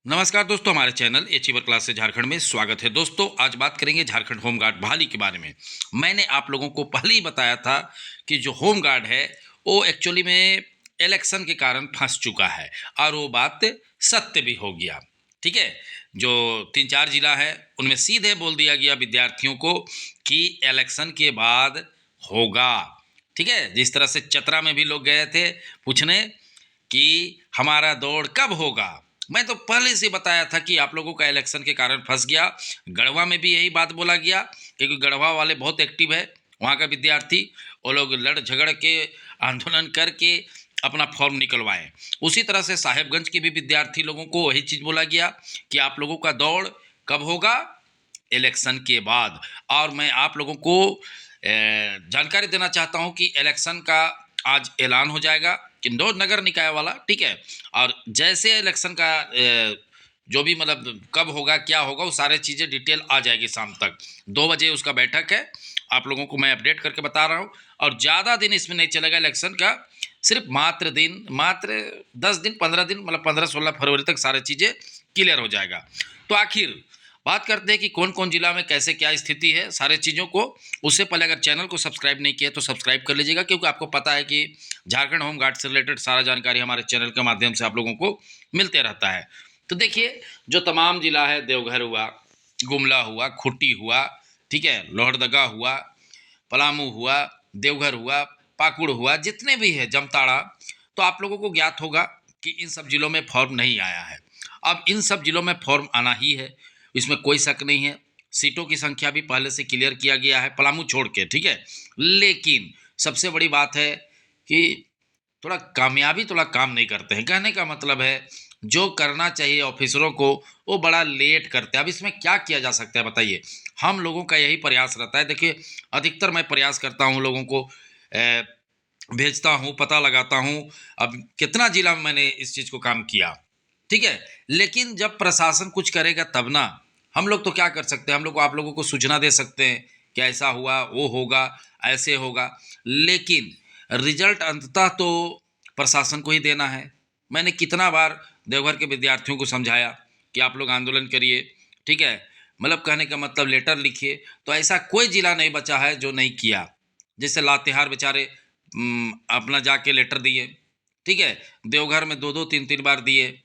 नमस्कार दोस्तों, हमारे चैनल अचीवर क्लास से झारखंड में स्वागत है। दोस्तों, आज बात करेंगे झारखंड होमगार्ड बहाली के बारे में। मैंने आप लोगों को पहले ही बताया था कि जो होमगार्ड है वो एक्चुअली में इलेक्शन के कारण फंस चुका है और वो बात सत्य भी हो गया। ठीक है, जो 3-4 जिला है उनमें सीधे बोल दिया गया विद्यार्थियों को कि इलेक्शन के बाद होगा। ठीक है, जिस तरह से चतरा में भी लोग गए थे पूछने कि हमारा दौड़ कब होगा। मैं तो पहले से बताया था कि आप लोगों का इलेक्शन के कारण फंस गया। गढ़वा में भी यही बात बोला गया क्योंकि गढ़वा वाले बहुत एक्टिव है, वहाँ का विद्यार्थी। वो लोग लड़ झगड़ के आंदोलन करके अपना फॉर्म निकलवाएं। उसी तरह से साहेबगंज के भी विद्यार्थी लोगों को वही चीज़ बोला गया कि आप लोगों का दौड़ कब होगा, इलेक्शन के बाद। और मैं आप लोगों को जानकारी देना चाहता हूं कि इलेक्शन का आज ऐलान हो जाएगा, इंदौर नगर निकाय वाला। ठीक है, और जैसे इलेक्शन का जो भी मतलब कब होगा क्या होगा वो सारे चीज़ें डिटेल आ जाएगी शाम तक। 2 बजे उसका बैठक है, आप लोगों को मैं अपडेट करके बता रहा हूँ। और ज़्यादा दिन इसमें नहीं चलेगा इलेक्शन का, सिर्फ मात्र 10 दिन 15 दिन मतलब 15-16 फरवरी तक सारी चीज़ें क्लियर हो जाएगा। तो आखिर बात करते हैं कि कौन कौन जिला में कैसे क्या स्थिति है सारे चीज़ों को। उससे पहले अगर चैनल को सब्सक्राइब नहीं किया तो सब्सक्राइब कर लीजिएगा, क्योंकि आपको पता है कि झारखंड होम गार्ड से रिलेटेड सारा जानकारी हमारे चैनल के माध्यम से आप लोगों को मिलते रहता है। तो देखिए, जो तमाम जिला है, देवघर हुआ, गुमला हुआ, खूंटी हुआ, ठीक है, लोहरदगा हुआ, पलामू हुआ, देवघर हुआ, पाकुड़ हुआ, जितने भी है, जमताड़ा, तो आप लोगों को ज्ञात होगा कि इन सब जिलों में फॉर्म नहीं आया है। अब इन सब जिलों में फॉर्म आना ही है, इसमें कोई शक नहीं है। सीटों की संख्या भी पहले से क्लियर किया गया है, पलामू छोड़ के। ठीक है, लेकिन सबसे बड़ी बात है कि थोड़ा कामयाबी थोड़ा काम नहीं करते हैं। कहने का मतलब है जो करना चाहिए ऑफिसरों को वो बड़ा लेट करते हैं। अब इसमें क्या किया जा सकता है बताइए। हम लोगों का यही प्रयास रहता है। देखिए, अधिकतर मैं प्रयास करता हूँ लोगों को भेजता हूँ, पता लगाता हूँ। अब कितना जिला में मैंने इस चीज़ को काम किया। ठीक है, लेकिन जब प्रशासन कुछ करेगा तब ना। हम लोग तो क्या कर सकते हैं, हम लोग आप लोगों को सूचना दे सकते हैं कि ऐसा हुआ, वो होगा, ऐसे होगा, लेकिन रिजल्ट अंततः तो प्रशासन को ही देना है। मैंने कितना बार देवघर के विद्यार्थियों को समझाया कि आप लोग आंदोलन करिए। ठीक है, मतलब कहने का मतलब लेटर लिखिए। तो ऐसा कोई जिला नहीं बचा है जो नहीं किया। जैसे लातेहार बेचारे अपना जाके लेटर दिए। ठीक है, देवघर में 2-2 3-3 बार दिए,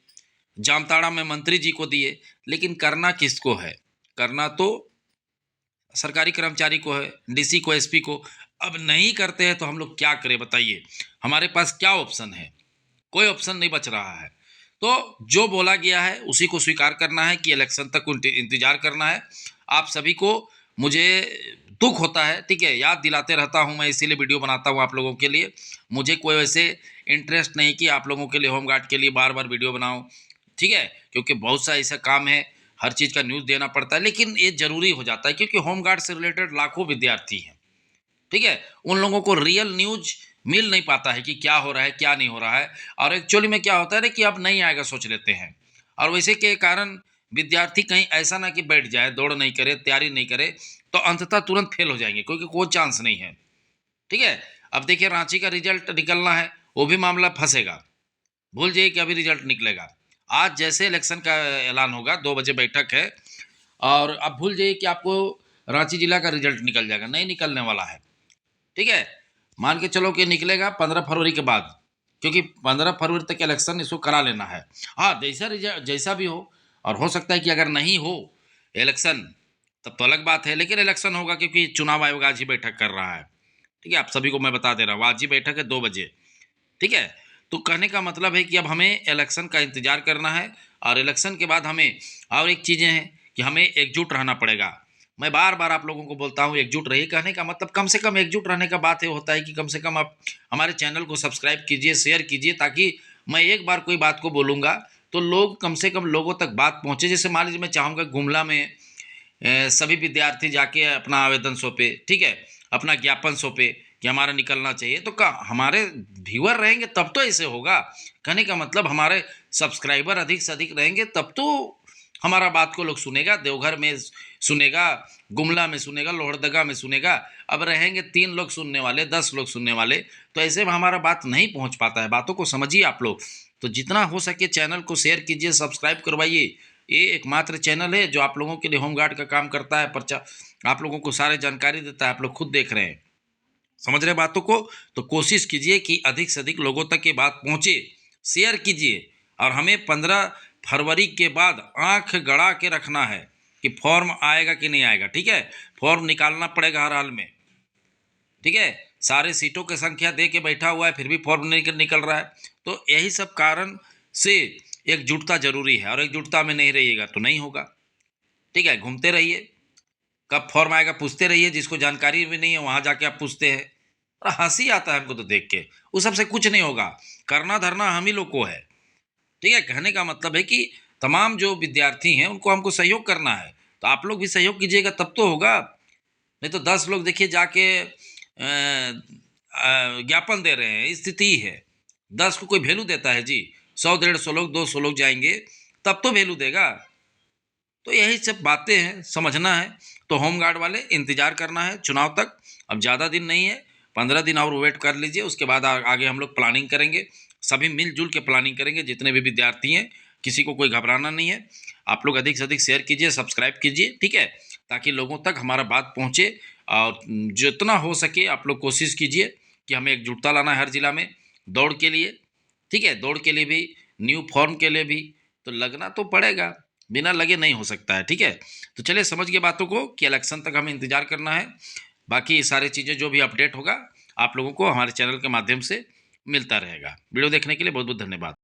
जामताड़ा में मंत्री जी को दिए, लेकिन करना किसको है? करना तो सरकारी कर्मचारी को है, डीसी को, एसपी को। अब नहीं करते हैं तो हम लोग क्या करें बताइए। हमारे पास क्या ऑप्शन है? कोई ऑप्शन नहीं बच रहा है। तो जो बोला गया है उसी को स्वीकार करना है कि इलेक्शन तक इंतजार करना है। आप सभी को मुझे दुख होता है, ठीक है, याद दिलाते रहता हूं, मैं इसीलिए वीडियो बनाता हूं आप लोगों के लिए। मुझे कोई वैसे इंटरेस्ट नहीं कि आप लोगों के लिए, होमगार्ड के लिए बार बार वीडियो बनाऊं। ठीक है, क्योंकि बहुत सा ऐसा काम है, हर चीज़ का न्यूज़ देना पड़ता है, लेकिन ये जरूरी हो जाता है क्योंकि होमगार्ड से रिलेटेड लाखों विद्यार्थी हैं। ठीक है, उन लोगों को रियल न्यूज मिल नहीं पाता है कि क्या हो रहा है क्या नहीं हो रहा है। और एक्चुअली में क्या होता है ना कि अब नहीं आएगा सोच लेते हैं, और वैसे के कारण विद्यार्थी कहीं ऐसा ना कि बैठ जाए, दौड़ नहीं करे, तैयारी नहीं करे, तो अंततः तुरंत फेल हो जाएंगे क्योंकि कोई चांस नहीं है। ठीक है, अब देखिए रांची का रिजल्ट निकलना है, वो भी मामला फंसेगा। भूल जाइए कि अभी रिजल्ट निकलेगा। आज जैसे इलेक्शन का ऐलान होगा, 2 बजे बैठक है, और आप भूल जाइए कि आपको रांची जिला का रिजल्ट निकल जाएगा। नहीं निकलने वाला है। ठीक है, मान के चलो कि निकलेगा 15 फरवरी के बाद, क्योंकि 15 फरवरी तक इलेक्शन इसको करा लेना है। हाँ, जैसा रिजल्ट जैसा भी हो, और हो सकता है कि अगर नहीं हो इलेक्शन तब तो अलग बात है, लेकिन इलेक्शन होगा क्योंकि चुनाव आयोग आज ही बैठक कर रहा है। ठीक है, आप सभी को मैं बता दे रहा हूँ, आज ही बैठक है 2 बजे। ठीक है, तो कहने का मतलब है कि अब हमें इलेक्शन का इंतजार करना है, और इलेक्शन के बाद हमें और एक चीज़ें हैं कि हमें एकजुट रहना पड़ेगा। मैं बार बार आप लोगों को बोलता हूँ एकजुट रहिए। कहने का मतलब कम से कम एकजुट रहने का बात ये होता है कि कम से कम आप हमारे चैनल को सब्सक्राइब कीजिए, शेयर कीजिए, ताकि मैं एक बार कोई बात को बोलूँगा तो लोग, कम से कम लोगों तक बात पहुँचे। जैसे मान लीजिए मैं चाहूँगा गुमला में सभी विद्यार्थी जाके अपना आवेदन सौंपे, ठीक है, अपना ज्ञापन सौंपे कि हमारा निकलना चाहिए। तो का हमारे व्यूअर रहेंगे तब तो ऐसे होगा। कहने का मतलब हमारे सब्सक्राइबर अधिक से अधिक रहेंगे तब तो हमारा बात को लोग सुनेगा। देवघर में सुनेगा, गुमला में सुनेगा, लोहरदगा में सुनेगा। अब रहेंगे 3 लोग सुनने वाले, 10 लोग सुनने वाले, तो ऐसे में हमारा बात नहीं पहुंच पाता है। बातों को समझिए आप लोग। तो जितना हो सके चैनल को शेयर कीजिए, सब्सक्राइब करवाइए। ये एकमात्र चैनल है जो आप लोगों के लिए होमगार्ड का काम करता है, पर्चा आप लोगों को सारे जानकारी देता है। आप लोग खुद देख रहे हैं, समझ रहे हैं बातों को। तो कोशिश कीजिए कि अधिक से अधिक लोगों तक ये बात पहुंचे, शेयर कीजिए। और हमें 15 फरवरी के बाद आंख गड़ा के रखना है कि फॉर्म आएगा कि नहीं आएगा। ठीक है, फॉर्म निकालना पड़ेगा हर हाल में। ठीक है, सारे सीटों की संख्या दे के बैठा हुआ है, फिर भी फॉर्म नहीं निकल रहा है। तो यही सब कारण से एकजुटता जरूरी है, और एकजुटता में नहीं रहिएगा तो नहीं होगा। ठीक है, घूमते रहिए, कब फॉर्म आएगा पूछते रहिए। जिसको जानकारी भी नहीं है वहां जाके आप पूछते हैं, और हंसी आता है हमको तो देख के। उस सबसे कुछ नहीं होगा, करना धरना हम ही लोग को है। ठीक है, कहने का मतलब है कि तमाम जो विद्यार्थी हैं उनको हमको सहयोग करना है, तो आप लोग भी सहयोग कीजिएगा तब तो होगा। नहीं तो 10 लोग देखिए जाके ज्ञापन दे रहे हैं, स्थिति है। 10 को कोई वैल्यू देता है जी? 100 150 लोग 200 लोग जाएंगे तब तो वैल्यू देगा। तो यही सब बातें हैं, समझना है। तो होमगार्ड वाले इंतजार करना है चुनाव तक, अब ज़्यादा दिन नहीं है, 15 दिन और वेट कर लीजिए। उसके बाद आगे हम लोग प्लानिंग करेंगे, सभी मिलजुल के प्लानिंग करेंगे, जितने भी विद्यार्थी हैं। किसी को कोई घबराना नहीं है। आप लोग अधिक से अधिक शेयर कीजिए, सब्सक्राइब कीजिए, ठीक है, ताकि लोगों तक हमारा बात पहुँचे। और जितना हो सके आप लोग कोशिश कीजिए कि हमें एकजुटता लाना है हर जिला में दौड़ के लिए। ठीक है, दौड़ के लिए भी, न्यू फॉर्म के लिए भी, तो लगना तो पड़ेगा, बिना लगे नहीं हो सकता है। ठीक है, तो चलिए समझ गए बातों को कि इलेक्शन तक हमें इंतजार करना है। बाकी सारी चीज़ें जो भी अपडेट होगा आप लोगों को हमारे चैनल के माध्यम से मिलता रहेगा। वीडियो देखने के लिए बहुत बहुत धन्यवाद।